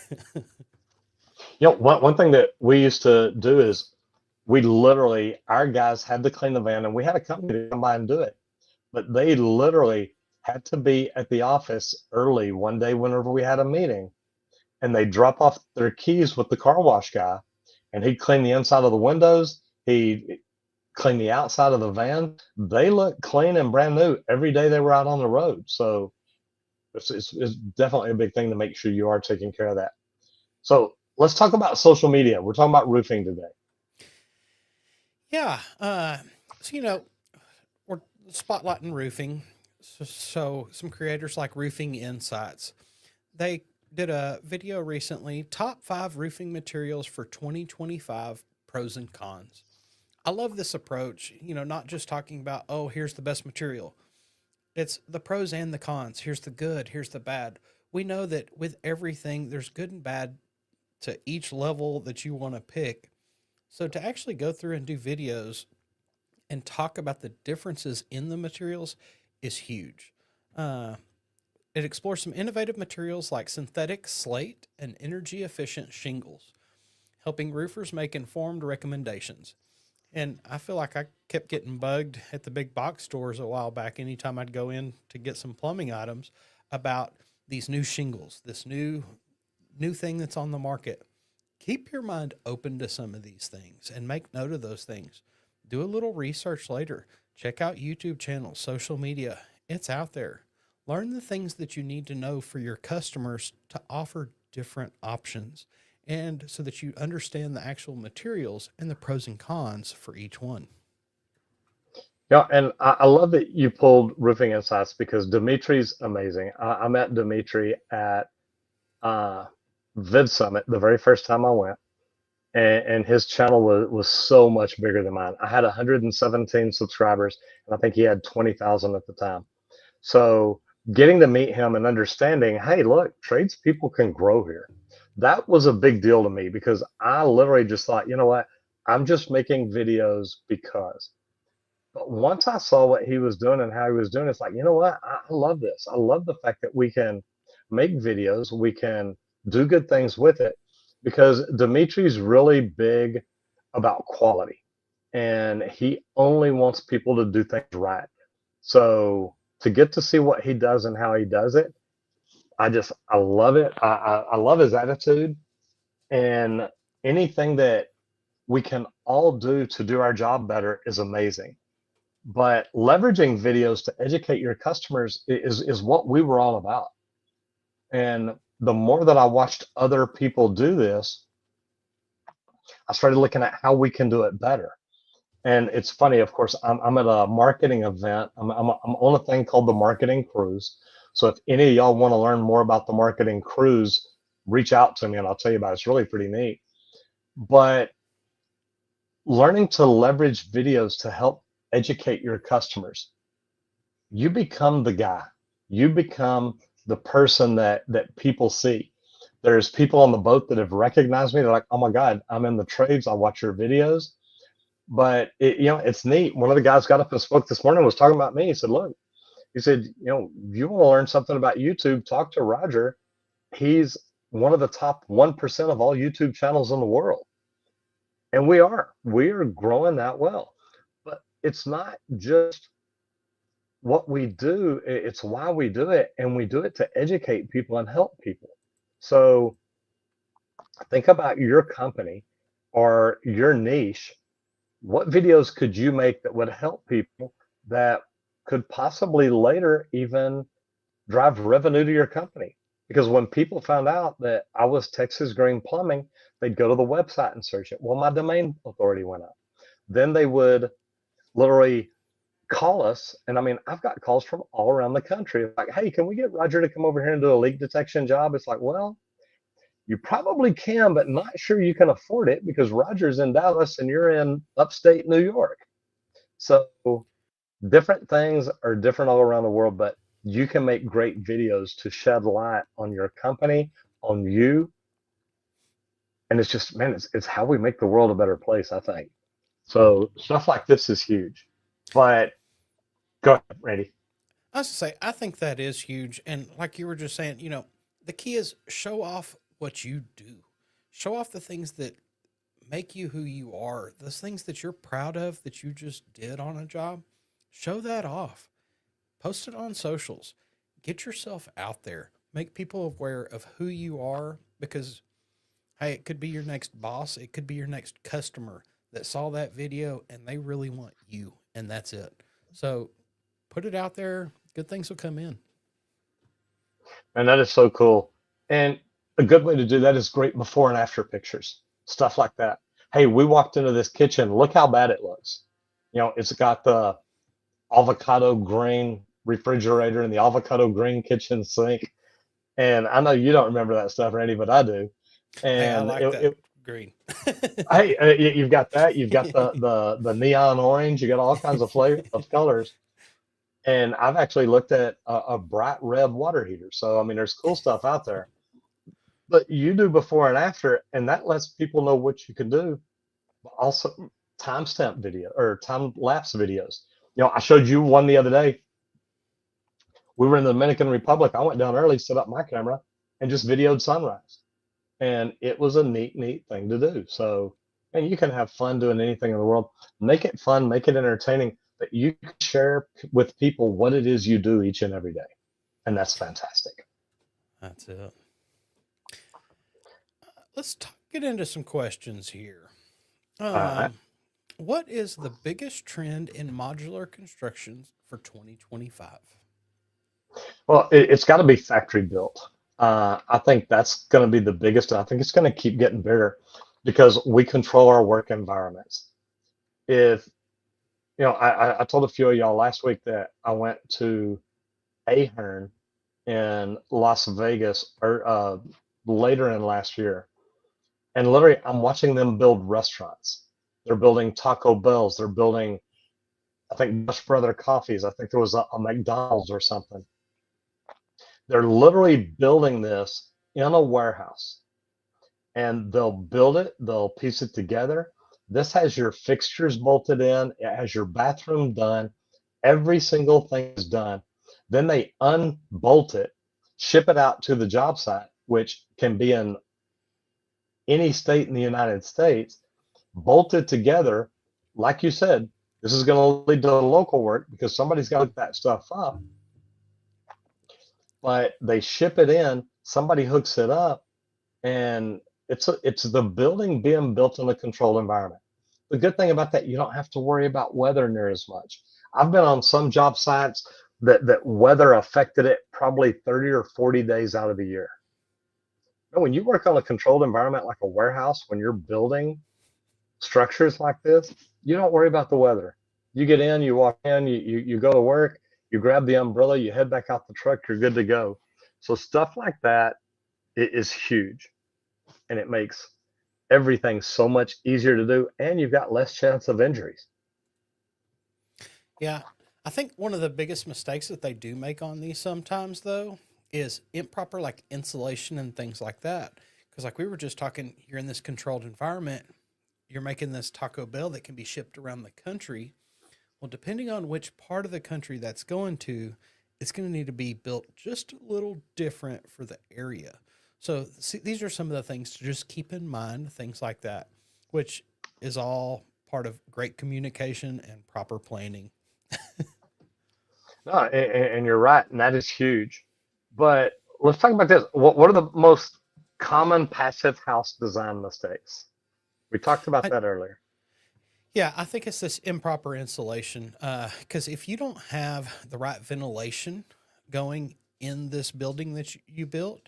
One thing that we used to do is we literally, our guys had to clean the van and we had a company to come by and do it. But they literally had to be at the office early one day whenever we had a meeting and they drop off their keys with the car wash guy and he'd clean the inside of the windows. He'd clean the outside of the van. They looked clean and brand new every day they were out on the road. So it's definitely a big thing to make sure you are taking care of that. So let's talk about social media. We're talking about roofing today. Yeah. So, we're spotlighting roofing. So some creators like Roofing Insights, they did a video recently, top 5 roofing materials for 2025, pros and cons. I love this approach, not just talking about, oh, here's the best material. It's the pros and the cons. Here's the good, here's the bad. We know that with everything, there's good and bad to each level that you want to pick. So to actually go through and do videos and talk about the differences in the materials is huge. Uh, it explores some innovative materials like synthetic slate and energy efficient shingles, helping roofers make informed recommendations. And I feel like I kept getting bugged at the big box stores a while back anytime I'd go in to get some plumbing items about these new shingles, this new thing that's on the market. Keep your mind open to some of these things and make note of those things. Do a little research later. Check out YouTube channels, social media. It's out there. Learn the things that you need to know for your customers to offer different options and so that you understand the actual materials and the pros and cons for each one. Yeah, and I love that you pulled Roofing Insights because Dimitri's amazing. I met Dimitri at uh, Vid Summit the very first time I went, and his channel was so much bigger than mine. I had 117 subscribers, and I think he had 20,000 at the time. So getting to meet him and understanding, hey, look, tradespeople can grow here. That was a big deal to me because I literally just thought, you know what? I'm just making videos because. But once I saw what he was doing and how he was doing, it's like, you know what? I love this. I love the fact that we can make videos, we can do good things with it because Dimitri's really big about quality and he only wants people to do things right. So to get to see what he does and how he does it, I love it. I love his attitude and anything that we can all do to do our job better is amazing. But leveraging videos to educate your customers is what we were all about. And the more that I watched other people do this, I started looking at how we can do it better. And it's funny, of course, I'm at a marketing event. I'm on a thing called the Marketing Cruise. So if any of y'all want to learn more about the Marketing Cruise, reach out to me and I'll tell you about it. It's really pretty neat. But learning to leverage videos to help educate your customers, you become the guy. You become the person that people see. There's people on the boat that have recognized me. They're like, "Oh my God, I'm in the trades. I watch your videos." But it's neat. One of the guys got up and spoke this morning, was talking about me. He said, "Look," he said, you want to learn something about YouTube? Talk to Roger. He's one of the top 1% of all YouTube channels in the world." And we are growing that well. But it's not just what we do, it's why we do it, and we do it to educate people and help people. So think about your company or your niche. What videos could you make that would help people that could possibly later even drive revenue to your company? Because when people found out that I was Texas Green Plumbing, they'd go to the website and search it. Well, my domain authority went up. Then they would literally call us. And I mean, I've got calls from all around the country like, "Hey, can we get Roger to come over here and do a leak detection job?" It's like, well, you probably can, but not sure you can afford it because Roger's in Dallas and you're in upstate New York. So different things are different all around the world, but you can make great videos to shed light on your company, on you. And it's just, man, it's how we make the world a better place, I think. So stuff like this is huge. But go ahead, Randy. I was to say, I think that is huge. And like you were just saying, the key is show off what you do. Show off the things that make you who you are, those things that you're proud of that you just did on a job. Show that off. Post it on socials. Get yourself out there. Make people aware of who you are because, hey, it could be your next boss, it could be your next customer that saw that video and they really want you, and that's it. So put it out there. Good things will come in. And that is so cool. And a good way to do that is great before and after pictures, stuff like that. Hey, we walked into this kitchen. Look how bad it looks. It's got the avocado green refrigerator and the avocado green kitchen sink. And I know you don't remember that stuff, Randy, but I do. Hey, I And like that green. hey, you've got that. You've got the neon orange. You got all kinds of flavor of colors. And I've actually looked at a bright red water heater. So, I mean, there's cool stuff out there. But you do before and after, and that lets people know what you can do. But also, timestamp video or time lapse videos. I showed you one the other day. We were in the Dominican Republic. I went down early, set up my camera, and just videoed sunrise. And it was a neat thing to do. So, and you can have fun doing anything in the world. Make it fun, make it entertaining, but you can share with people what it is you do each and every day. And that's fantastic. That's it. Get into some questions here. Uh, What is the biggest trend in modular constructions for 2025? well, it's got to be factory built. I think that's going to be the biggest. I think it's going to keep getting bigger because we control our work environments. If I told a few of y'all last week that I went to Ahern in Las Vegas or later in last year, and literally I'm watching them build restaurants. They're building Taco Bells. They're building, I think, Dutch Brother Coffees. I think there was a McDonald's or something. They're literally building this in a warehouse, and they'll build it, they'll piece it together. This has your fixtures bolted in, it has your bathroom done, every single thing is done. Then they unbolt it, ship it out to the job site, which can be in any state in the United States, bolted together. Like you said, this is going to lead to local work because somebody's got to look that stuff up. But they ship it in, somebody hooks it up, and it's the building being built in a controlled environment. The good thing about that, you don't have to worry about weather near as much. I've been on some job sites that weather affected it probably 30 or 40 days out of the year. But when you work on a controlled environment like a warehouse, when you're building structures like this, you don't worry about the weather. You get in, you walk in, you go to work, you grab the umbrella, you head back out the truck, you're good to go. So stuff like that is huge, and it makes everything so much easier to do, and you've got less chance of injuries. Yeah, I think one of the biggest mistakes that they do make on these sometimes, though, is improper like insulation and things like that. Because, like we were just talking, you're in this controlled environment, you're making this Taco Bell that can be shipped around the country. Well, depending on which part of the country that's going to, it's going to need to be built just a little different for the area. So, see, these are some of the things to just keep in mind, things like that, which is all part of great communication and proper planning. No, and you're right, and that is huge. But let's talk about this. What are the most common passive house design mistakes? We talked about I, that earlier. yeah, I think it's this improper insulation. Because if you don't have the right ventilation going in this building that you built,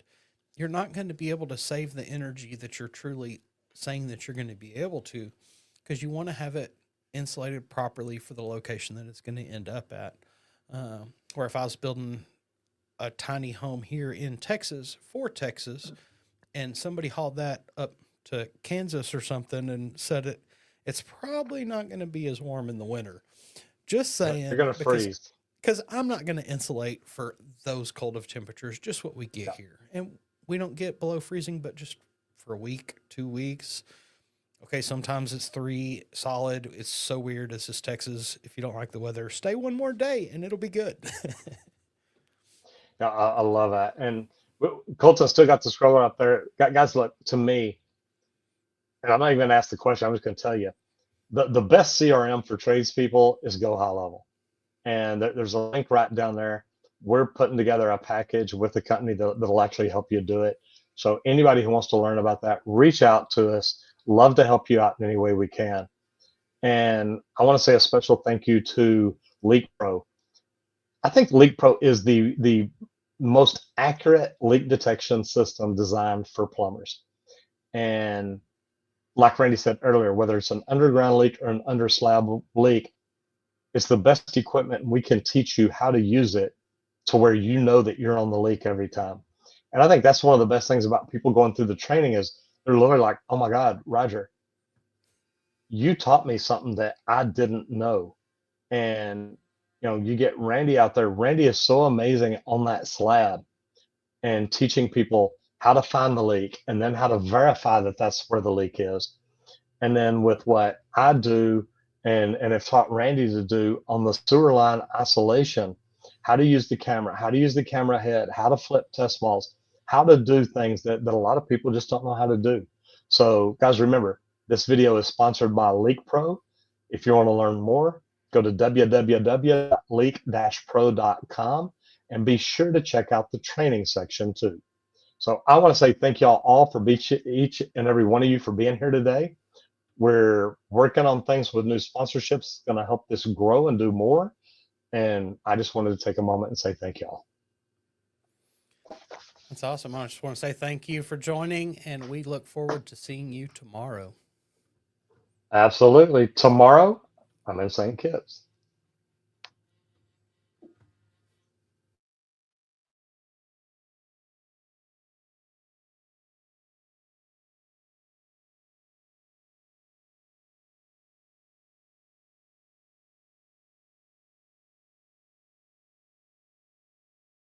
you're not going to be able to save the energy that you're truly saying that you're going to be able to, because you want to have it insulated properly for the location that it's going to end up at. Where if I was building a tiny home here in Texas for Texas, and somebody hauled that up to Kansas or something and said it's probably not going to be as warm in the winter. Just You're saying, going to freeze. because I'm not going to insulate for those cold of temperatures, just what we get Yeah. here. And we don't get below freezing, but just for a week, 2 weeks. Okay, sometimes it's three solid. It's so weird. This is Texas. If you don't like the weather, stay one more day and it'll be good. Yeah, I love that. And Colton still got the scroller up there. Guys, look, to me, and I'm not even going to ask the question, I'm just going to tell you the best CRM for tradespeople is Go High Level. And there's a link right down there. We're putting together a package with the company that'll actually help you do it. So anybody who wants to learn about that, reach out to us. Love to help you out in any way we can. And I want to say a special thank you to Leak Pro. I think Leak Pro is the most accurate leak detection system designed for plumbers. And like Randy said earlier, whether it's an underground leak or an under slab leak, it's the best equipment, and we can teach you how to use it to where you know that you're on the leak every time. And I think that's one of the best things about people going through the training is they're literally like, oh my God, Roger, you taught me something that I didn't know. And you get Randy out there. Randy is so amazing on that slab and teaching people how to find the leak and then how to verify that that's where the leak is. And then with what I do and have taught Randy to do on the sewer line isolation, how to use the camera, how to use the camera head, how to flip test walls, how to do things that a lot of people just don't know how to do. So guys, remember, this video is sponsored by Leak Pro. If you want to learn more, go to www.leak-pro.com and be sure to check out the training section too. So I want to say thank y'all all for each and every one of you for being here today. We're working on things with new sponsorships, going to help this grow and do more. And I just wanted to take a moment and say thank y'all. That's awesome. I just want to say thank you for joining, and we look forward to seeing you tomorrow. Absolutely. Tomorrow, I'm in St. Kitts.